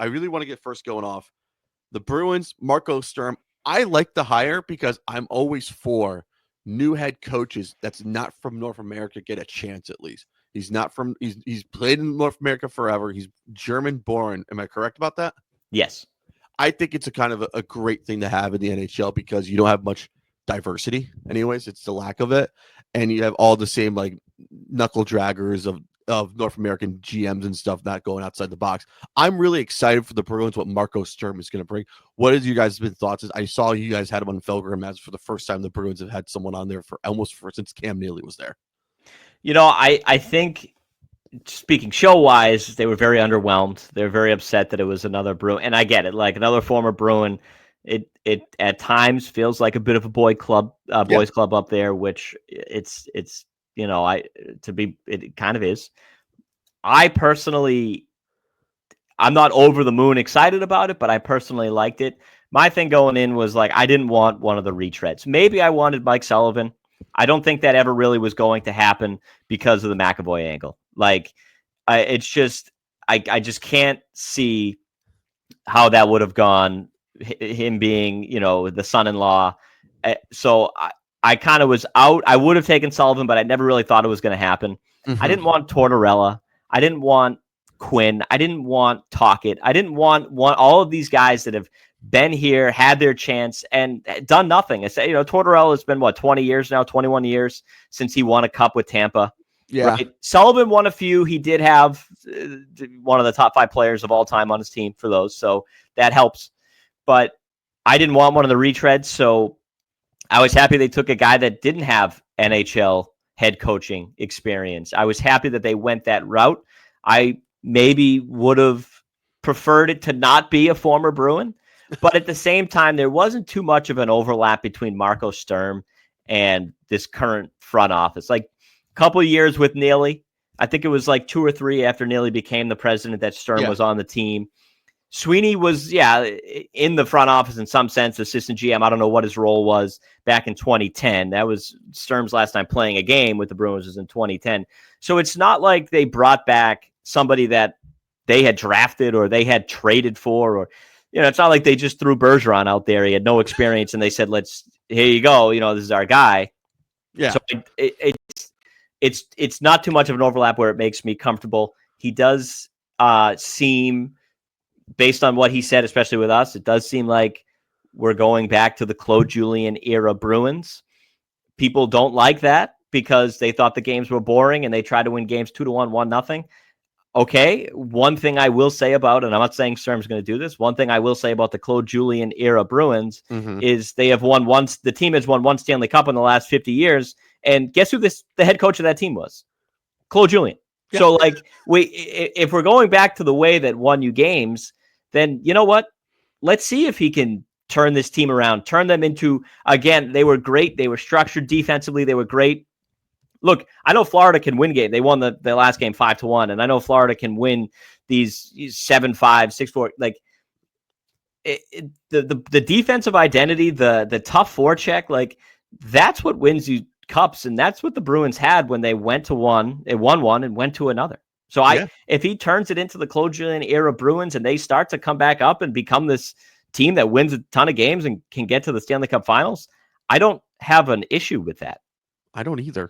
I really want to get first going off. The Bruins, Marco Sturm. I like the hire because I'm always for new head coaches that's not from North America get a chance at least. He's not from he's played in North America forever. He's German born. Am I correct about that? Yes. I think it's a kind of a great thing to have in the NHL because you don't have much diversity anyways. It's the lack of it. And you have all the same like knuckle draggers of North American GMs and stuff not going outside the box. I'm really excited for the Bruins, what Marco Sturm is going to bring. What is you guys' been thoughts? I saw you guys had him on Felgram as for the first time the Bruins have had someone on there for almost since Cam Neely was there. I think speaking show wise, they were very underwhelmed. They were very upset that it was another Bruin. And I get it, like another former Bruin. It at times feels like a bit of a boys club up there, which it kind of is. I'm not over the moon excited about it, but I personally liked it. My thing going in was like, I didn't want one of the retreads. Maybe I wanted Mike Sullivan. I don't think that ever really was going to happen because of the McAvoy angle. Like, I just can't see how that would have gone, him being, the son-in-law. So I kind of was out. I would have taken Sullivan, but I never really thought it was going to happen. Mm-hmm. I didn't want Tortorella. I didn't want Quinn. I didn't want Tocchet. I didn't want all of these guys that have been here, had their chance, and done nothing. I say, Tortorella has been 20 years now, 21 years since he won a cup with Tampa. Yeah. Right? Sullivan won a few. He did have one of the top 5 players of all time on his team for those, so that helps. But I didn't want one of the retreads, so I was happy they took a guy that didn't have NHL head coaching experience. I was happy that they went that route. I maybe would have preferred it to not be a former Bruin, but at the same time, there wasn't too much of an overlap between Marco Sturm and this current front office. Like a couple of years with Neely, I think it was like 2 or 3 after Neely became the president that Sturm was on the team. Sweeney was, in the front office in some sense, assistant GM. I don't know what his role was back in 2010. That was Sturm's last time playing a game with the Bruins was in 2010. So it's not like they brought back somebody that they had drafted or they had traded for, or, it's not like they just threw Bergeron out there. He had no experience and they said, here you go. This is our guy. Yeah. So it's not too much of an overlap where it makes me comfortable. He does seem, based on what he said, especially with us, it does seem like we're going back to the Claude Julien era Bruins. People don't like that because they thought the games were boring and they tried to win games 2-1, 1-0. Okay, one thing I will say about, and I'm not saying Sturm's going to do this, one thing I will say about the Claude Julien era Bruins is they have won once. The team has won one Stanley Cup in the last 50 years. And guess who the head coach of that team was? Claude Julien. Yeah. So, if we're going back to the way that won you games, then you know what? Let's see if he can turn this team around, turn them into, again, they were great. They were structured defensively. They were great. Look, I know Florida can win game. They won the last game 5-1, and I know Florida can win these 7-5, 6-4. Like the defensive identity, the tough forecheck, like that's what wins you cups, and that's what the Bruins had when they went to one. They won one and went to another. So if he turns it into the Claude Julien era Bruins and they start to come back up and become this team that wins a ton of games and can get to the Stanley Cup Finals, I don't have an issue with that. I don't either.